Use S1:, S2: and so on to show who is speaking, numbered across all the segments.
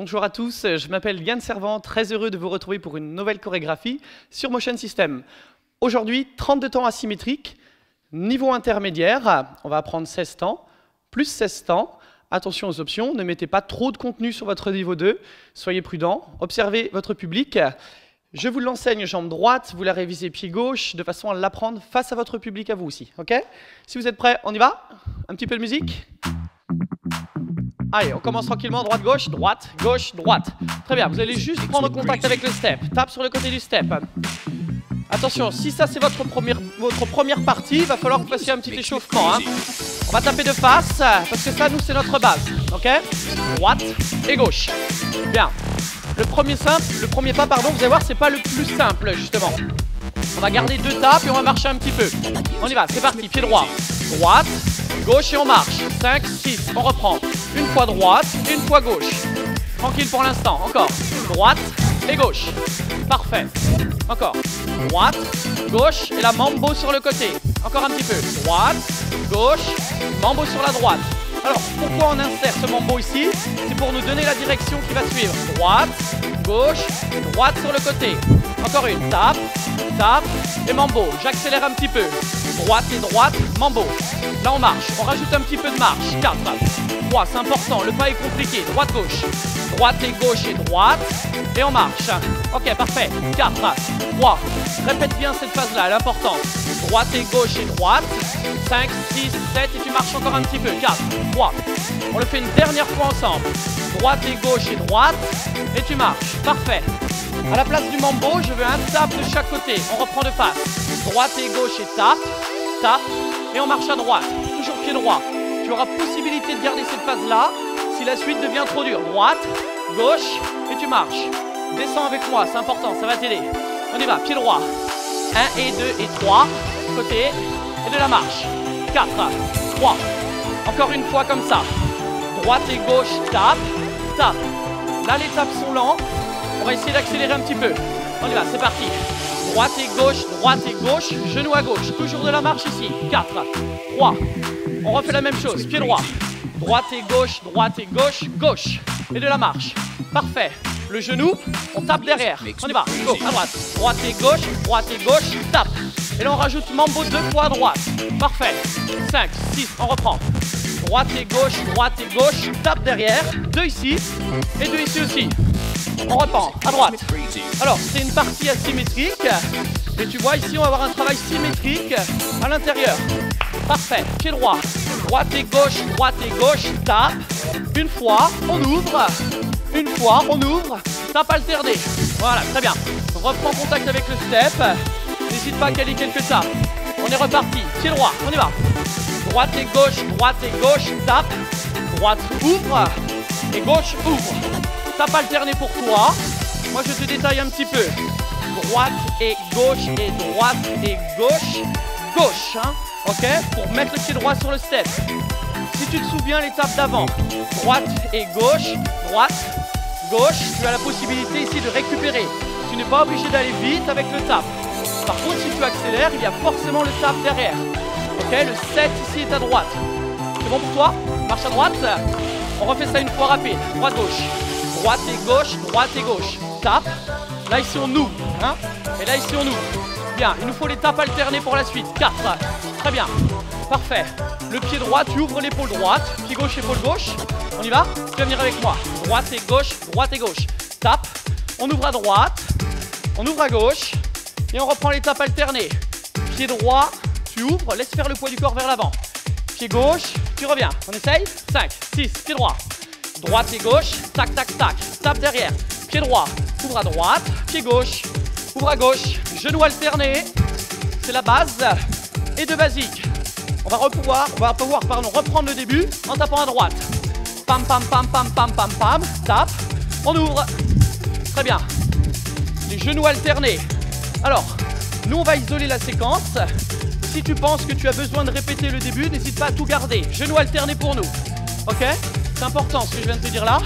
S1: Bonjour à tous, je m'appelle Yann Servant, très heureux de vous retrouver pour une nouvelle chorégraphie sur Motion System. Aujourd'hui, 32 temps asymétriques, niveau intermédiaire, on va apprendre 16 temps, plus 16 temps. Attention aux options, ne mettez pas trop de contenu sur votre niveau 2, soyez prudent, observez votre public. Je vous l'enseigne jambe droite, vous la révisez pied gauche, de façon à l'apprendre face à votre public à vous aussi, ok? Si vous êtes prêts, on y va? Un petit peu de musique? Allez, on commence tranquillement, droite, gauche, droite. Très bien, vous allez juste prendre contact avec le step. Tape sur le côté du step. Attention, si ça c'est votre première partie, il va falloir que vous fassiez un petit échauffement. Hein. On va taper de face, parce que ça, nous, c'est notre base. Ok? Droite et gauche. Bien. Le premier pas, pardon, vous allez voir, c'est pas le plus simple, justement. On va garder 2 tapes et on va marcher un petit peu. On y va, c'est parti, pied droit. Droite, gauche et on marche. 5, 6, on reprend. Une fois droite, une fois gauche. Tranquille pour l'instant, encore. Droite et gauche. Parfait. Encore. Droite, gauche et la mambo sur le côté. Encore un petit peu. Droite, gauche, mambo sur la droite. Alors, pourquoi on insère ce mambo ici? C'est pour nous donner la direction qui va suivre. Droite, gauche, droite sur le côté. Encore une. Tape, tape et mambo. J'accélère un petit peu. Droite et droite, mambo. Là, on marche. On rajoute un petit peu de marche. 4, 3, c'est important. Le pas est compliqué. Droite, gauche. Droite et gauche et droite. Et on marche. Ok, parfait. 4, 3. Répète bien cette phase-là, elle est importante. Droite et gauche et droite. 5, 6, 7 et tu marches encore un petit peu. 4, 3. On le fait une dernière fois ensemble. Droite et gauche et droite. Et tu marches. Parfait. À la place du mambo, je veux un tape de chaque côté. On reprend de face. Droite et gauche et tape. Tape. Et on marche à droite. Toujours pied droit. Tu auras possibilité de garder cette phase-là si la suite devient trop dure. Droite, gauche et tu marches. Descends avec moi, c'est important, ça va t'aider. On y va, pied droit. 1 et 2 et 3. Côté. Et de la marche. 4, 3. Encore une fois comme ça. Droite et gauche, tape, tape. Là, les tapes sont lents. On va essayer d'accélérer un petit peu. On y va, c'est parti. Droite et gauche, genou à gauche. Toujours de la marche ici. 4, 3. On refait la même chose, pied droit. Droite et gauche, gauche. Et de la marche. Parfait. Le genou, on tape derrière. On y va, go, à droite. Droite et gauche, tape. Et là, on rajoute mambo 2 fois à droite. Parfait. 5, 6, on reprend. Droite et gauche, tape derrière. 2 ici et 2 ici aussi. On reprend, à droite. Alors, c'est une partie asymétrique. Et tu vois, ici, on va avoir un travail symétrique à l'intérieur. Parfait, pied droit. Droite et gauche, tape. Une fois, on ouvre. Une fois, on ouvre. Tape alternée. Voilà, très bien. On reprend contact avec le step. N'hésite pas à caler quelques tapes. On est reparti. Pied droit, on y va. Droite et gauche, tape. Droite ouvre. Et gauche ouvre. Tape alternée pour toi. Moi, je te détaille un petit peu. Droite et droite et gauche. Gauche, hein. Ok? Pour mettre le pied droit sur le step. Si tu te souviens l'étape d'avant, droite et gauche, tu as la possibilité ici de récupérer. Tu n'es pas obligé d'aller vite avec le tap. Par contre, si tu accélères, il y a forcément le tap derrière. Ok, le 7 ici est à droite. C'est bon pour toi? Marche à droite. On refait ça une fois rapide. Droite, gauche. Tap. Là, ici, on ouvre. Hein? Et là, ici, on ouvre. Bien, il nous faut les tapes alternées pour la suite. 4. Très bien. Parfait. Le pied droit, tu ouvres l'épaule droite. Pied gauche, épaule gauche. On y va? Tu vas venir avec moi. Droite et gauche. Tape. On ouvre à droite. On ouvre à gauche. Et on reprend les tapes alternées. Pied droit, tu ouvres. Laisse faire le poids du corps vers l'avant. Pied gauche, tu reviens. On essaye? 5, 6, pied droit. Droite et gauche. Tac, tac, tac. Tape derrière. Pied droit. Ouvre à droite. Pied gauche. Ouvre à gauche. Genou alterné. C'est la base. Et de basique. On va pouvoir reprendre le début en tapant à droite. Pam, pam, pam, pam, pam, pam, pam. Tape. On ouvre. Très bien. Les genoux alternés. Alors, nous, on va isoler la séquence. Si tu penses que tu as besoin de répéter le début, n'hésite pas à tout garder. Genoux alternés pour nous. Ok? C'est important ce que je viens de te dire là.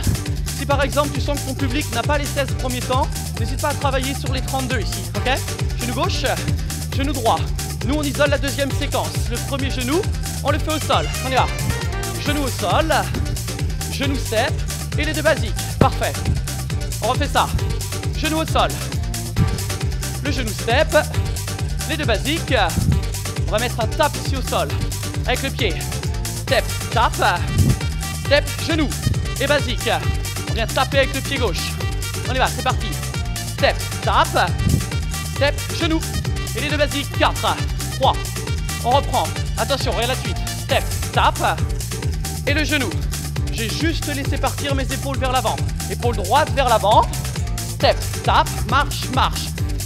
S1: Si par exemple, tu sens que ton public n'a pas les 16 premiers temps, n'hésite pas à travailler sur les 32 ici. Ok? Genou gauche, genou droit. Nous, on isole la deuxième séquence. Le premier genou, on le fait au sol. On y va. Genou au sol, genou step et les deux basiques. Parfait. On refait ça. Genou au sol. Le genou step. Les deux basiques. On va mettre un tap ici au sol. Avec le pied. Step, tap. Step, genou. Et basique. On vient taper avec le pied gauche. On y va, c'est parti. Step, tap. Step, genou. Et les deux basiques. 4, 3. On reprend. Attention, regarde la suite. Step, tap. Et le genou. J'ai juste laissé partir mes épaules vers l'avant. Épaule droite vers l'avant. Step, tap, marche, marche.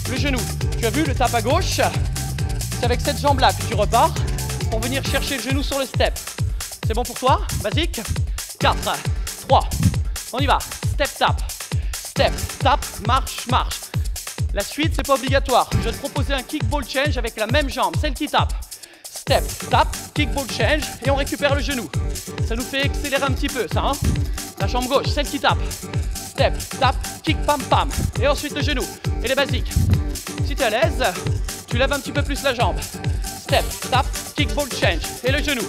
S1: Le genou. Tu as vu le tap à gauche? C'est avec cette jambe-là que tu repars pour venir chercher le genou sur le step. C'est bon pour toi? Basique. 4, 3. On y va. Step, tap. Step, tap, marche, marche. La suite, c'est pas obligatoire. Je vais te proposer un kick ball change avec la même jambe, celle qui tape. Step, tap, kick ball change et on récupère le genou. Ça nous fait accélérer un petit peu, ça, hein? La jambe gauche, celle qui tape. Step, tap, kick, pam, pam. Et ensuite le genou. Et les basiques. Si tu es à l'aise, tu lèves un petit peu plus la jambe. Step, tap, kick, ball change. Et le genou.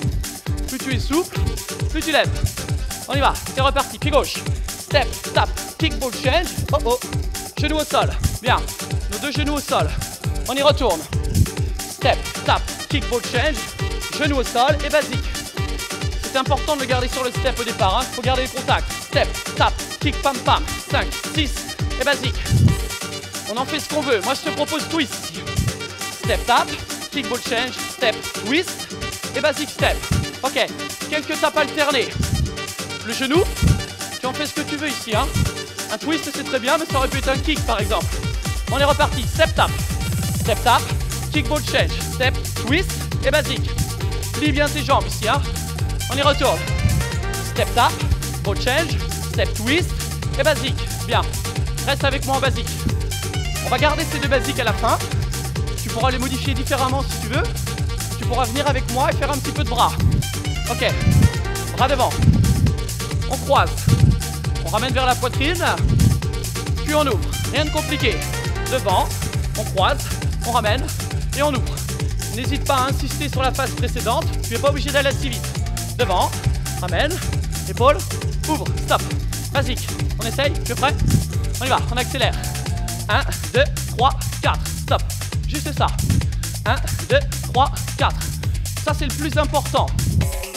S1: Plus tu es souple, plus tu lèves. On y va, c'est reparti. Pied gauche. Step, tap, kick, ball change. Oh oh. Genou au sol. Bien. Nos deux genoux au sol. On y retourne. Step, tap, kick, ball change. Genou au sol et basique. C'est important de le garder sur le step au départ. Hein. Faut garder le contact. Step, tap, kick, pam, pam. 5, 6 et basique. On en fait ce qu'on veut. Moi, je te propose twist ici. Step, tap, kick, ball change. Step, twist et basique step. Ok. Quelques tapes alternées. Le genou. Tu en fais ce que tu veux ici. Hein. Un twist, c'est très bien, mais ça aurait pu être un kick, par exemple. On est reparti. Step, tap. Step, tap. Kick, ball change. Step, twist et basique. Plie bien tes jambes ici. Hein. On y retourne. Step, tap. Ball change. Step, twist et basique. Bien. Reste avec moi en basique. On va garder ces deux basiques à la fin. Tu pourras les modifier différemment si tu veux. Tu pourras venir avec moi et faire un petit peu de bras. Ok. Bras devant. On croise. On ramène vers la poitrine. Puis on ouvre. Rien de compliqué. Devant. On croise. On ramène. Et on ouvre. N'hésite pas à insister sur la phase précédente. Tu n'es pas obligé d'aller si vite. Devant. Ramène. Épaule. Ouvre. Stop. Basique. On essaye. Tu es prêt? On y va. On accélère. 1, 2, 3, 4. Stop. Juste ça. 1, 2, 3, 4. Ça, c'est le plus important.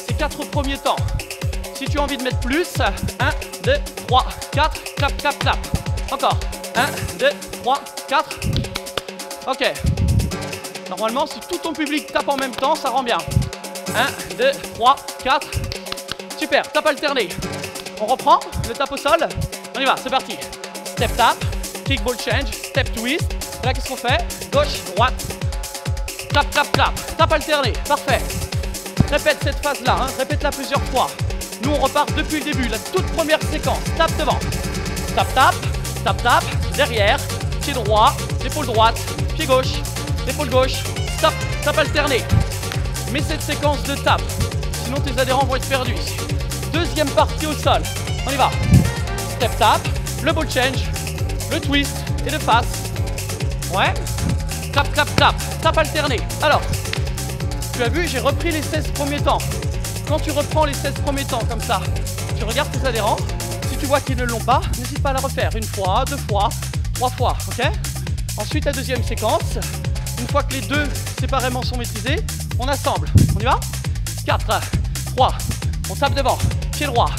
S1: Ces 4 premiers temps. Si tu as envie de mettre plus, 1, 2, 3, 4. Clap, clap, clap. Encore. 1, 2, 3, 4. Ok. Normalement, si tout ton public tape en même temps, ça rend bien. 1, 2, 3, 4. Super. Tape alternée. On reprend le tap au sol. On y va. C'est parti. Step, tap. Kick, ball change, step, twist. Et là, qu'est-ce qu'on fait? Gauche, droite. Clap, clap, clap. Tap alterné. Parfait. Répète cette phase-là. Hein. Répète-la plusieurs fois. Nous, on repart depuis le début. La toute première séquence. Tap devant. Tap, tap. Tap, tap. Derrière. Pied droit. Épaule droite. Pied gauche. Épaule gauche. Stop. Tap alterné. Mets cette séquence de tap. Sinon, tes adhérents vont être perdus ici. Deuxième partie au sol. On y va. Step, tap. Le ball change. Le twist et le passe. Ouais. Clap, clap, clap. Tap alterné. Alors, tu as vu, j'ai repris les 16 premiers temps. Quand tu reprends les 16 premiers temps comme ça, tu regardes tes adhérents. Si tu vois qu'ils ne l'ont pas, n'hésite pas à la refaire. Une fois, 2 fois, 3 fois. Ok? Ensuite, la deuxième séquence. Une fois que les deux séparément sont maîtrisés, on assemble. On y va? 4, 3. On tape devant. Pied droit.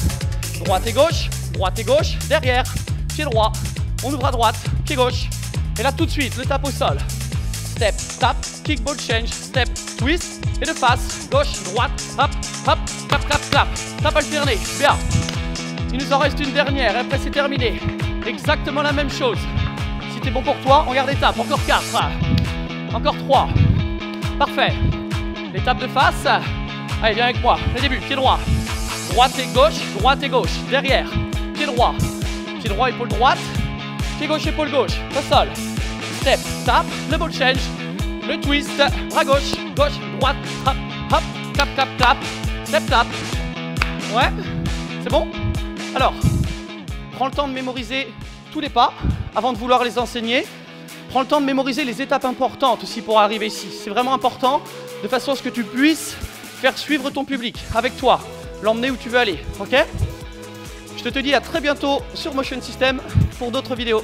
S1: Droite et gauche, derrière. Pied droit. On ouvre à droite, pied gauche. Et là, tout de suite, le tap au sol. Step, tap, kick, ball change, step, twist. Et le passe, gauche, droite, hop, hop, clap, clap, clap. Tap alterné, bien. Il nous en reste une dernière, et après c'est terminé. Exactement la même chose. Si t'es bon pour toi, on garde les tapes. Encore 4. Encore 3. Parfait. Les tapes de face. Allez, viens avec moi. Le début, pied droit. Droite et gauche. Derrière. Pied droit, épaule droite. Pied gauche, épaule gauche, au sol. Step, tap, le ball change, le twist, bras gauche, droite, hop, hop, clap, clap, clap, step, tap. Ouais, c'est bon? Alors, prends le temps de mémoriser tous les pas avant de vouloir les enseigner. Prends le temps de mémoriser les étapes importantes aussi pour arriver ici. C'est vraiment important de façon à ce que tu puisses faire suivre ton public avec toi, l'emmener où tu veux aller, ok? Je Je te dis à très bientôt sur Motion System pour d'autres vidéos.